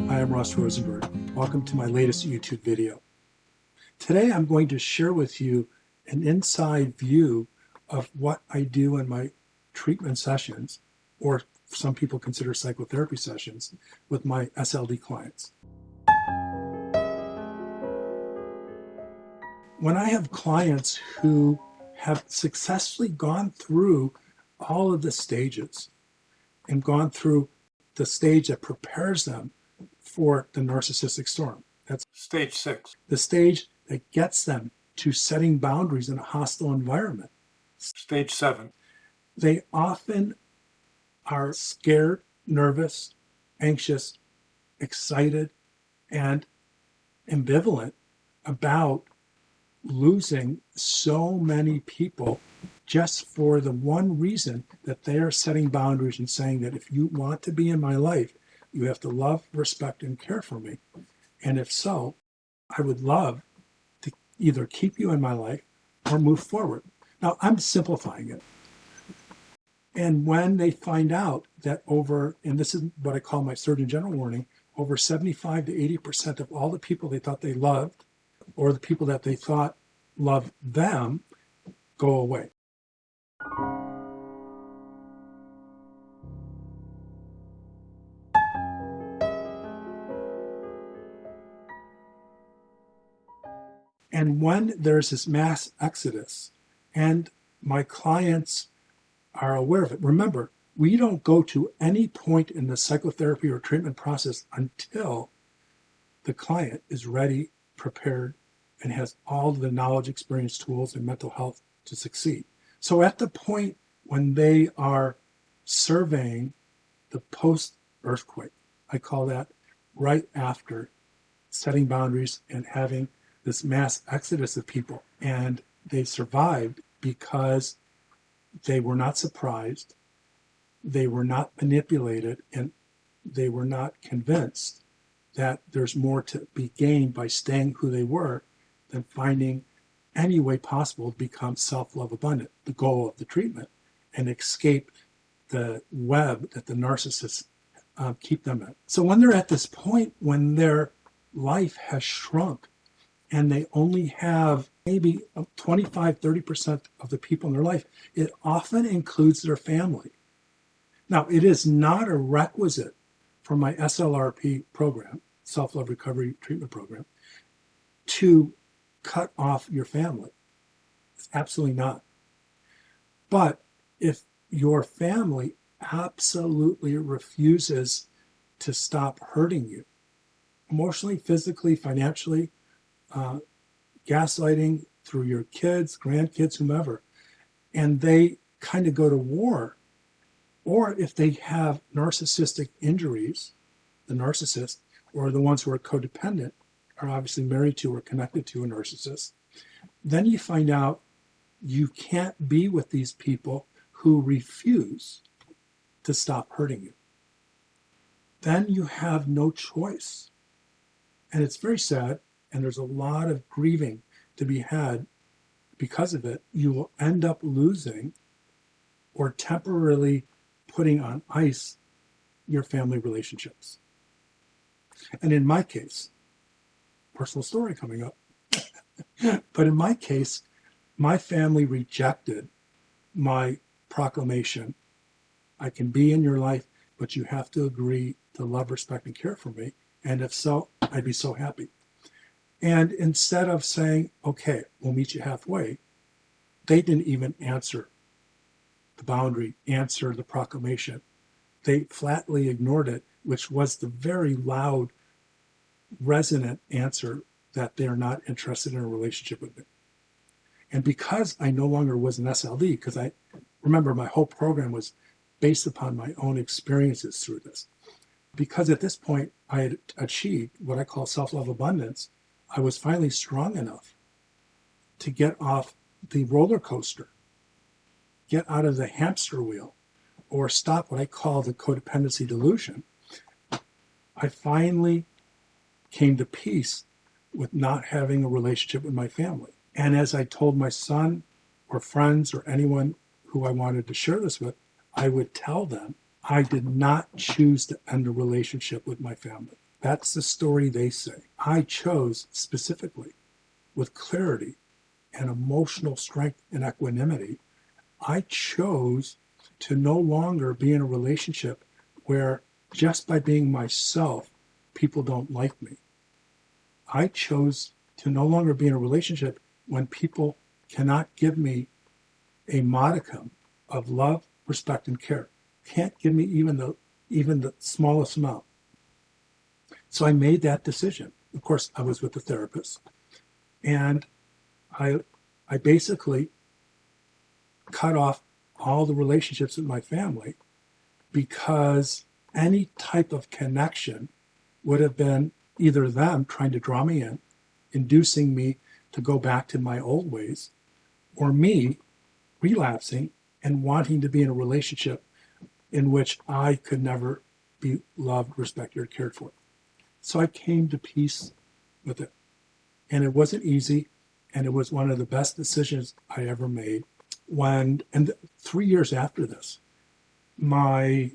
Hi, I'm Rosenberg. Welcome to my latest YouTube video. Today I'm going to share with you an inside view of what I do in my treatment sessions, or some people consider psychotherapy sessions, with my SLD clients. When I have clients who have successfully gone through all of the stages and gone through the stage that prepares them for the narcissistic storm. That's Stage 6. the stage that gets them to setting boundaries in a hostile environment. Stage 7. They often are scared, nervous, anxious, excited, and ambivalent about losing so many people just for the one reason that they are setting boundaries and saying that if you want to be in my life, you have to love, respect, and care for me. And if so, I would love to either keep you in my life or move forward. Now, I'm simplifying it. And when they find out that and this is what I call my Surgeon General warning, over 75 to 80% of all the people they thought they loved, or the people that they thought loved them, go away. And when there's this mass exodus, and my clients are aware of it, remember, we don't go to any point in the psychotherapy or treatment process until the client is ready, prepared, and has all the knowledge, experience, tools, and mental health to succeed. So at the point when they are surveying the post-earthquake, I call that right after setting boundaries and having this mass exodus of people, and they survived because they were not surprised, they were not manipulated, and they were not convinced that there's more to be gained by staying who they were than finding any way possible to become self-love abundant, the goal of the treatment, and escape the web that the narcissists keep them in. So when they're at this point, when their life has shrunk and they only have maybe 25, 30% of the people in their life, it often includes their family. Now, it is not a requisite for my SLRP program, Self-Love Recovery Treatment Program, to cut off your family. It's absolutely not. But if your family absolutely refuses to stop hurting you, emotionally, physically, financially, gaslighting through your kids, grandkids, whomever, and they kind of go to war, or if they have narcissistic injuries, the narcissist, or the ones who are codependent, are obviously married to or connected to a narcissist, then you find out you can't be with these people who refuse to stop hurting you. Then you have no choice. And it's very sad, and there's a lot of grieving to be had because of it. You will end up losing or temporarily putting on ice your family relationships. And in my case, personal story coming up, but in my case, my family rejected my proclamation. I can be in your life, but you have to agree to love, respect, and care for me. And if so, I'd be so happy. And instead of saying, okay, we'll meet you halfway, they didn't even answer the boundary, answer the proclamation. They flatly ignored it, which was the very loud, resonant answer that they're not interested in a relationship with me. And because I no longer was an SLD, because I remember my whole program was based upon my own experiences through this. Because at this point I had achieved what I call self-love abundance, I was finally strong enough to get off the roller coaster, get out of the hamster wheel, or stop what I call the codependency delusion. I finally came to peace with not having a relationship with my family. And as I told my son or friends or anyone who I wanted to share this with, I would tell them I did not choose to end a relationship with my family. That's the story they say. I chose specifically with clarity and emotional strength and equanimity. I chose to no longer be in a relationship where just by being myself, people don't like me. I chose to no longer be in a relationship when people cannot give me a modicum of love, respect, and care. Can't give me even the smallest amount. So I made that decision. Of course, I was with a therapist, and I basically cut off all the relationships with my family because any type of connection would have been either them trying to draw me in, inducing me to go back to my old ways, or me relapsing and wanting to be in a relationship in which I could never be loved, respected, or cared for. So I came to peace with it. And it wasn't easy, and it was one of the best decisions I ever made. 3 years after this, my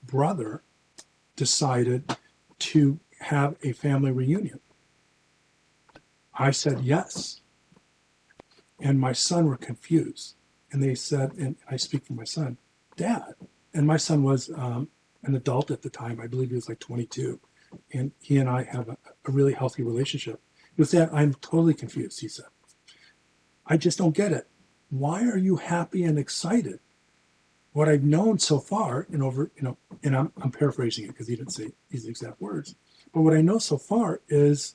brother decided to have a family reunion. I said yes. And my son were confused. And they said, and I speak for my son, Dad. And my son was an adult at the time. I believe he was like 22. And he and I have a really healthy relationship. He was Dad, I'm totally confused, he said. I just don't get it. Why are you happy and excited? What I've known so far, and I'm paraphrasing it because he didn't say these exact words, but what I know so far is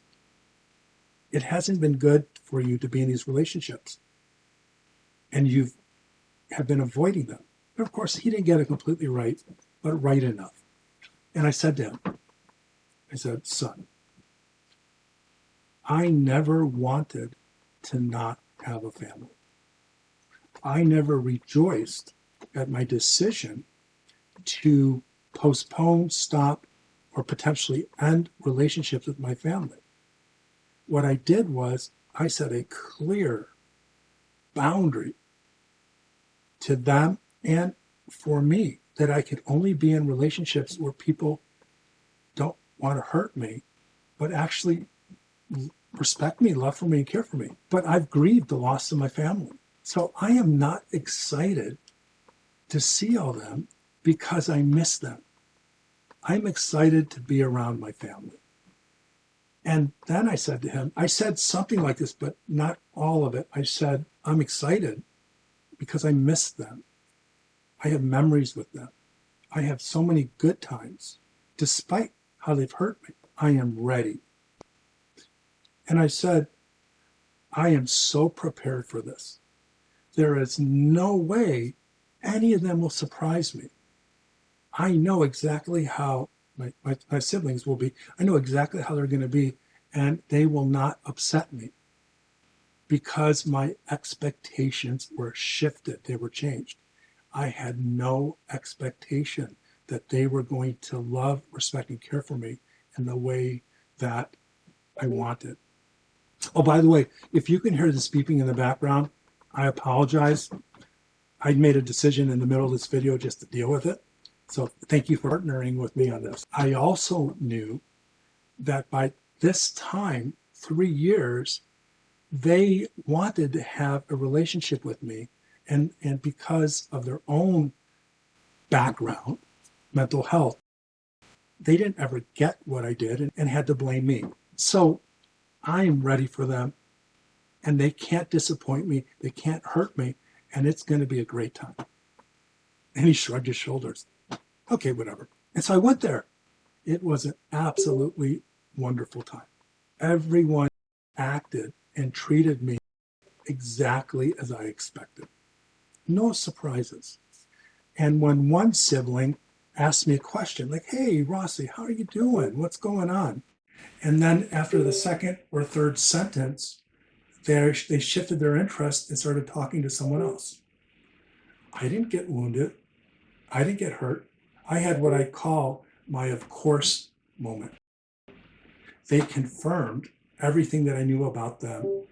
it hasn't been good for you to be in these relationships, and you have been avoiding them. But of course, he didn't get it completely right, but right enough. And I said to him, I said, son, I never wanted to not have a family. I never rejoiced at my decision to postpone, stop, or potentially end relationships with my family. What I did was I set a clear boundary to them and for me that I could only be in relationships where people don't want to hurt me, but actually respect me, love for me, and care for me. But I've grieved the loss of my family. So I am not excited to see all them because I miss them. I'm excited to be around my family. And then I said to him, I said something like this, but not all of it. I said, I'm excited because I miss them. I have memories with them. I have so many good times, despite how they've hurt me. I am ready. And I said, I am so prepared for this. There is no way any of them will surprise me. I know exactly how my siblings will be. I know exactly how they're going to be, and they will not upset me because my expectations were shifted. They were changed. I had no expectation that they were going to love, respect, and care for me in the way that I wanted. Oh, by the way, if you can hear this beeping in the background, I apologize. I made a decision in the middle of this video just to deal with it. So thank you for partnering with me on this. I also knew that by this time, 3 years, they wanted to have a relationship with me. And because of their own background, mental health, they didn't ever get what I did and had to blame me. So I am ready for them, and they can't disappoint me. They can't hurt me, and it's going to be a great time. And he shrugged his shoulders. Okay, whatever. And so I went there. It was an absolutely wonderful time. Everyone acted and treated me exactly as I expected. No surprises. And when one sibling asked me a question like, hey, Rossi, how are you doing? What's going on? And then after the second or third sentence, they shifted their interest and started talking to someone else. I didn't get wounded. I didn't get hurt. I had what I call my of course moment. They confirmed everything that I knew about them,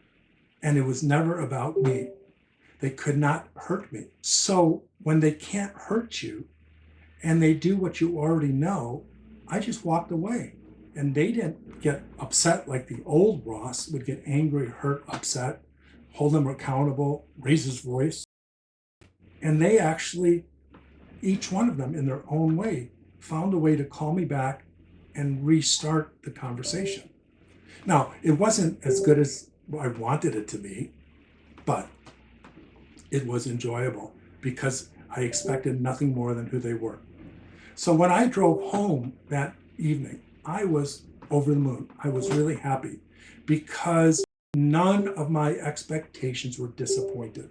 and it was never about me. They could not hurt me. So when they can't hurt you and they do what you already know, I just walked away. And they didn't get upset like the old Ross would get angry, hurt, upset, hold them accountable, raise his voice. And they actually, each one of them in their own way, found a way to call me back and restart the conversation. Now, it wasn't as good as I wanted it to be, but it was enjoyable because I expected nothing more than who they were. So when I drove home that evening, I was over the moon. I was really happy because none of my expectations were disappointed.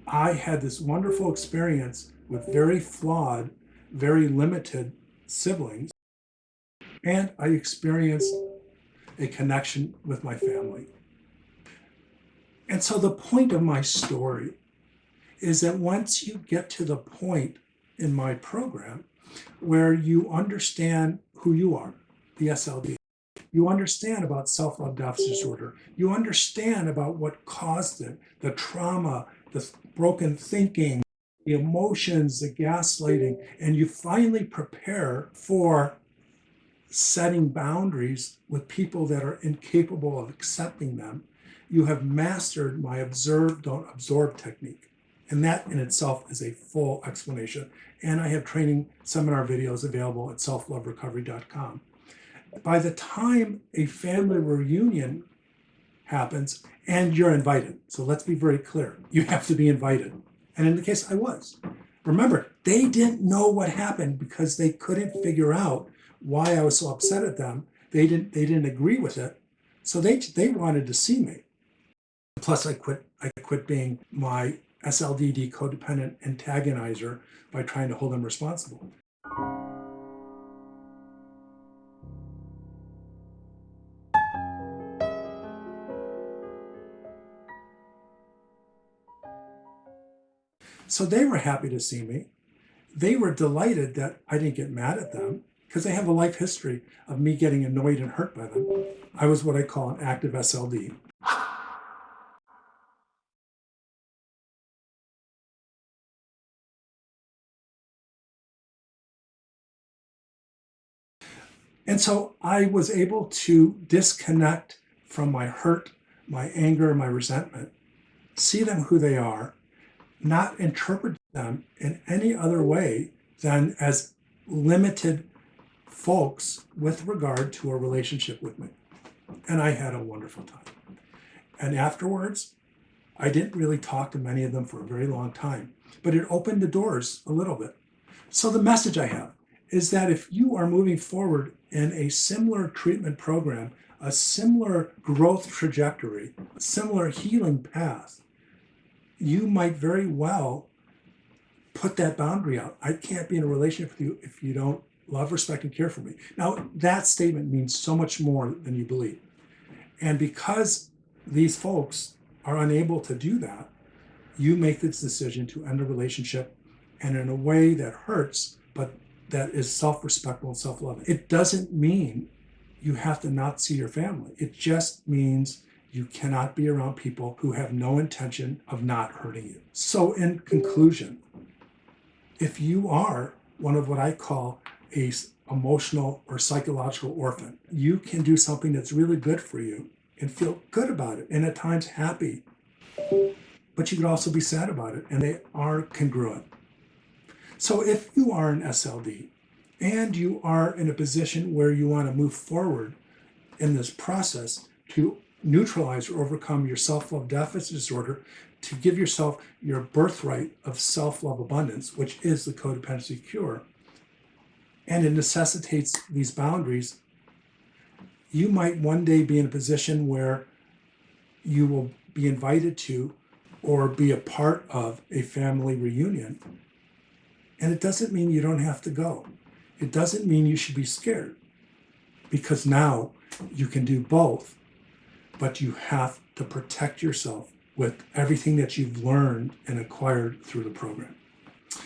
I had this wonderful experience with very flawed, very limited siblings, and I experienced a connection with my family. And so the point of my story is that once you get to the point in my program where you understand who you are, the SLD, you understand about self-love deficit disorder, you understand about what caused it, the trauma, the broken thinking, the emotions, the gaslighting, and you finally prepare for setting boundaries with people that are incapable of accepting them, you have mastered my observe, don't absorb technique. And that in itself is a full explanation. And I have training seminar videos available at selfloverecovery.com. By the time a family reunion happens, and you're invited, so let's be very clear, you have to be invited. And in the case I was. Remember, they didn't know what happened because they couldn't figure out why I was so upset at them. They didn't agree with it. So they wanted to see me. Plus I quit being my SLDD codependent antagonizer by trying to hold them responsible. So they were happy to see me. They were delighted that I didn't get mad at them because they have a life history of me getting annoyed and hurt by them. I was what I call an active SLD. And so I was able to disconnect from my hurt, my anger, my resentment, see them who they are, not interpret them in any other way than as limited folks with regard to a relationship with me. And I had a wonderful time. And afterwards, I didn't really talk to many of them for a very long time, but it opened the doors a little bit. So the message I have is that if you are moving forward in a similar treatment program, a similar growth trajectory, a similar healing path, you might very well put that boundary out. I can't be in a relationship with you if you don't love, respect, and care for me. Now, that statement means so much more than you believe. And because these folks are unable to do that, you make this decision to end a relationship, and in a way that hurts, but that is self-respectful and self-loving. It doesn't mean you have to not see your family. It just means you cannot be around people who have no intention of not hurting you. So in conclusion, if you are one of what I call a emotional or psychological orphan, you can do something that's really good for you and feel good about it, and at times happy. But you could also be sad about it, and they are congruent. So if you are an SLD and you are in a position where you want to move forward in this process to neutralize or overcome your self-love deficit disorder, to give yourself your birthright of self-love abundance, which is the codependency cure, and it necessitates these boundaries, you might one day be in a position where you will be invited to or be a part of a family reunion. And it doesn't mean you don't have to go. It doesn't mean you should be scared, because now you can do both, but you have to protect yourself with everything that you've learned and acquired through the program.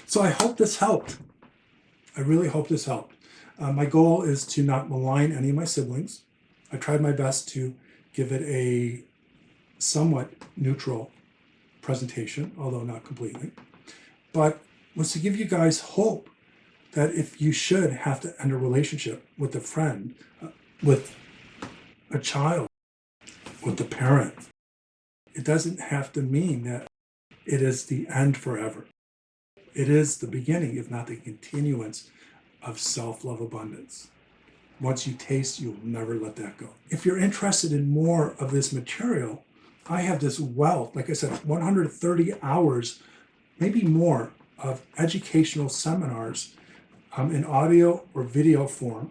So I hope this helped. I really hope this helped. My goal is to not malign any of my siblings. I tried my best to give it a somewhat neutral presentation, although not completely, but was to give you guys hope that if you should have to end a relationship with a friend, with a child, with a parent, it doesn't have to mean that it is the end forever. It is the beginning, if not the continuance, of self-love abundance. Once you taste, you'll never let that go. If you're interested in more of this material, I have this wealth, like I said, 130 hours, maybe more, of educational seminars in audio or video form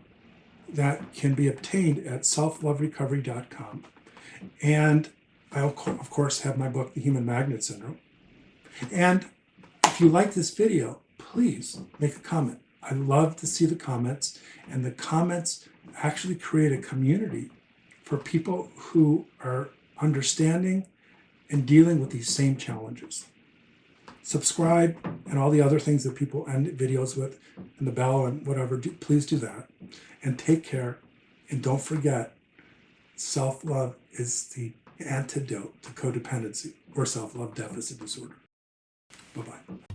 that can be obtained at selfloverecovery.com. And I, of course, have my book, The Human Magnet Syndrome. And if you like this video, please make a comment. I love to see the comments, and the comments actually create a community for people who are understanding and dealing with these same challenges. Subscribe and all the other things that people end videos with, and the bell and whatever, please do that. And take care, and don't forget, self-love is the antidote to codependency or self-love deficit disorder. Bye-bye.